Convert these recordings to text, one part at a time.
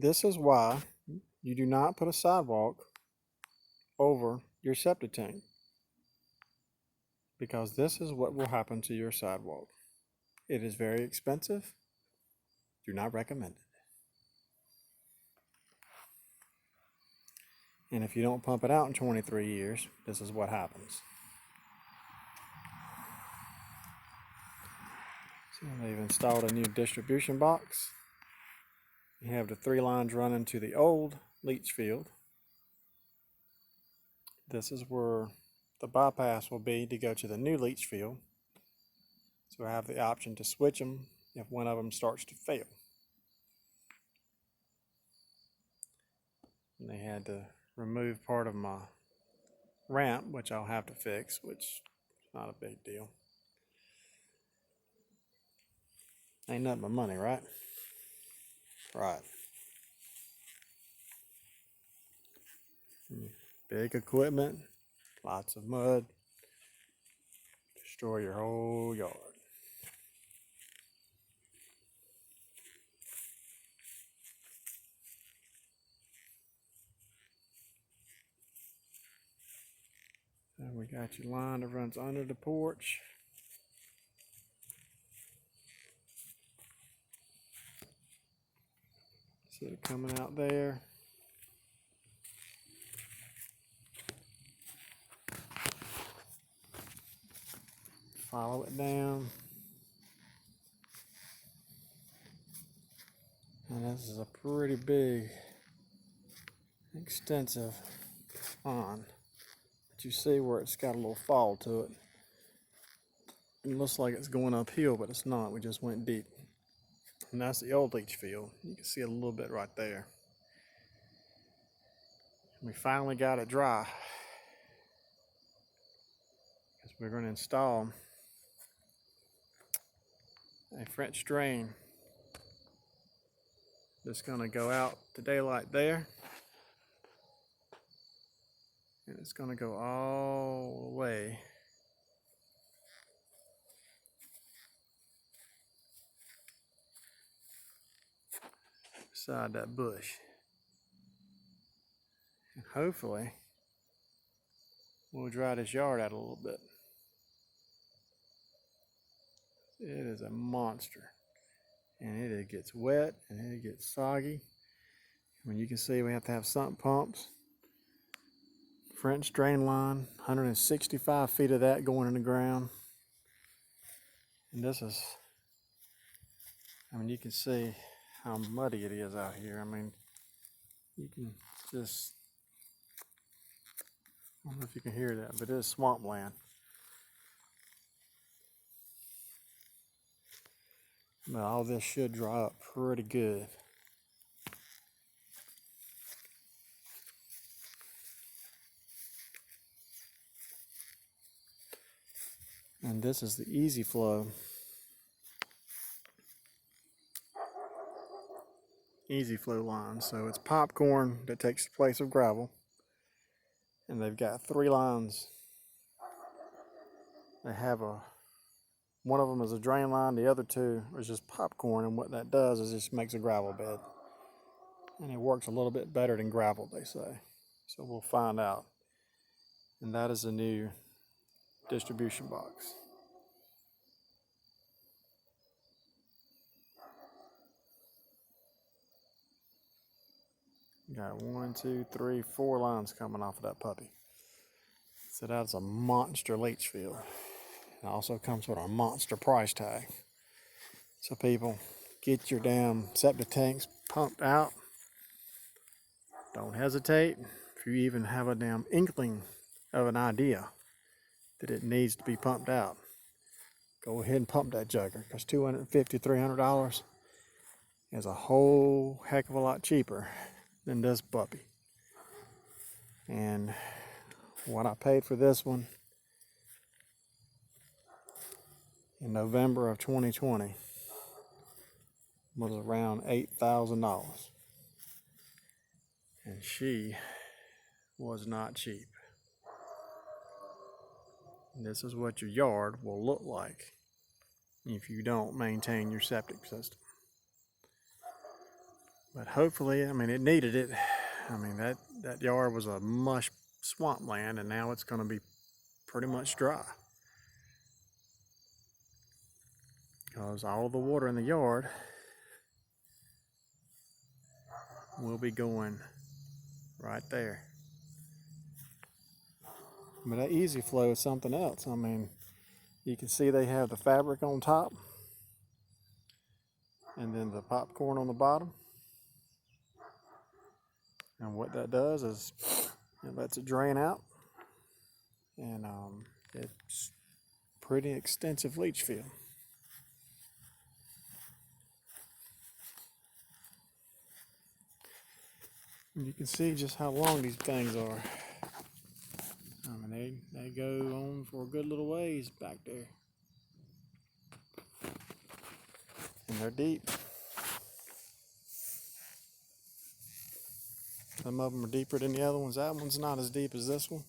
This is why you do not put a sidewalk over your septic tank, because this is what will happen to your sidewalk. It is very expensive. Do not recommend it. And if you don't pump it out in 23 years, this is what happens. So they've installed a new distribution box. You have the 3 lines running to the old leach field. This is where the bypass will be to go to the new leach field. So I have the option to switch them if one of them starts to fail. And they had to remove part of my ramp, which I'll have to fix, which is not a big deal. Ain't nothing but money, right? Right. Big equipment, lots of mud, destroy your whole yard. And we got your line that runs under the porch. See it coming out there. Follow it down. And this is a pretty big, extensive pond. But you see where it's got a little fall to it. It looks like it's going uphill, but it's not. We just went deep. And that's the old leach field. You can see it a little bit right there. We finally got it dry. Because we're going to install a French drain that's going to go out to daylight there. And it's going to go all the way beside that bush. And hopefully we'll dry this yard out a little bit. It is a monster. And it gets wet and it gets soggy. I mean, you can see we have to have sump pumps. French drain line, 165 feet of that going in the ground. And this is, I mean, you can see how muddy it is out here. I mean, you can just, I don't know if you can hear that, but it is swampland. But all this should dry up pretty good. And this is the easy flow. Easy flow line. So it's popcorn that takes the place of gravel. And they've got 3 lines. They have one of them is a drain line, the other 2 is just popcorn, and what that does is just makes a gravel bed. And it works a little bit better than gravel, they say. So we'll find out. And that is a new distribution box. You got 1, 2, 3, 4 lines coming off of that puppy. So that's a monster leach field. It also comes with a monster price tag. So people, get your damn septic tanks pumped out. Don't hesitate. If you even have a damn inkling of an idea that it needs to be pumped out, go ahead and pump that jugger, because $250, $300 is a whole heck of a lot cheaper than this puppy. And what I paid for this one in November of 2020 was around $8,000. And she was not cheap. And this is what your yard will look like if you don't maintain your septic system. But hopefully, I mean, it needed it. I mean, that yard was a mush swampland, and now it's going to be pretty much dry. Because all the water in the yard will be going right there. But that easy flow is something else. I mean, you can see they have the fabric on top and then the popcorn on the bottom. And what that does is it lets it drain out, and it's pretty extensive leach field. And you can see just how long these things are. I mean, they go on for a good little ways back there. And they're deep. Some of them are deeper than the other ones. That one's not as deep as this one.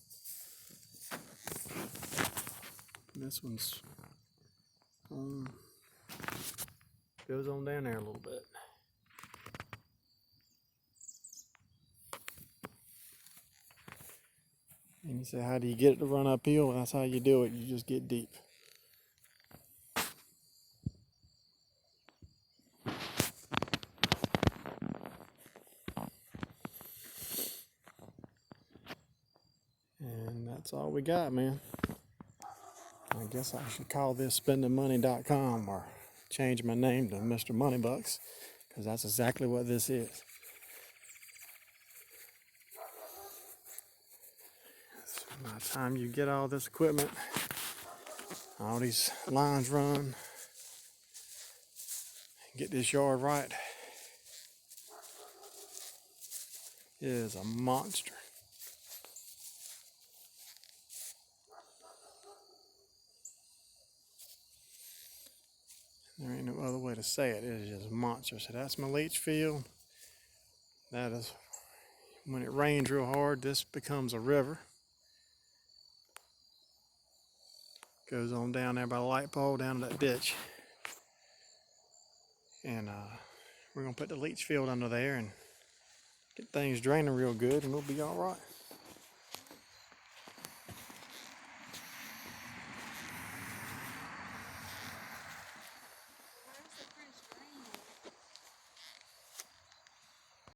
This one's goes on down there a little bit. And you say, how do you get it to run uphill? That's how you do it. You just get deep. And that's all we got, man. I guess I should call this spendingmoney.com or change my name to Mr. Moneybucks, because that's exactly what this is. So by the time you get all this equipment, all these lines run, get this yard right, it is a monster. There ain't no other way to say it. It is just a monster. So that's my leach field. That is, when it rains real hard, this becomes a river. Goes on down there by the light pole, down to that ditch. And we're gonna put the leach field under there and get things draining real good, and we'll be all right.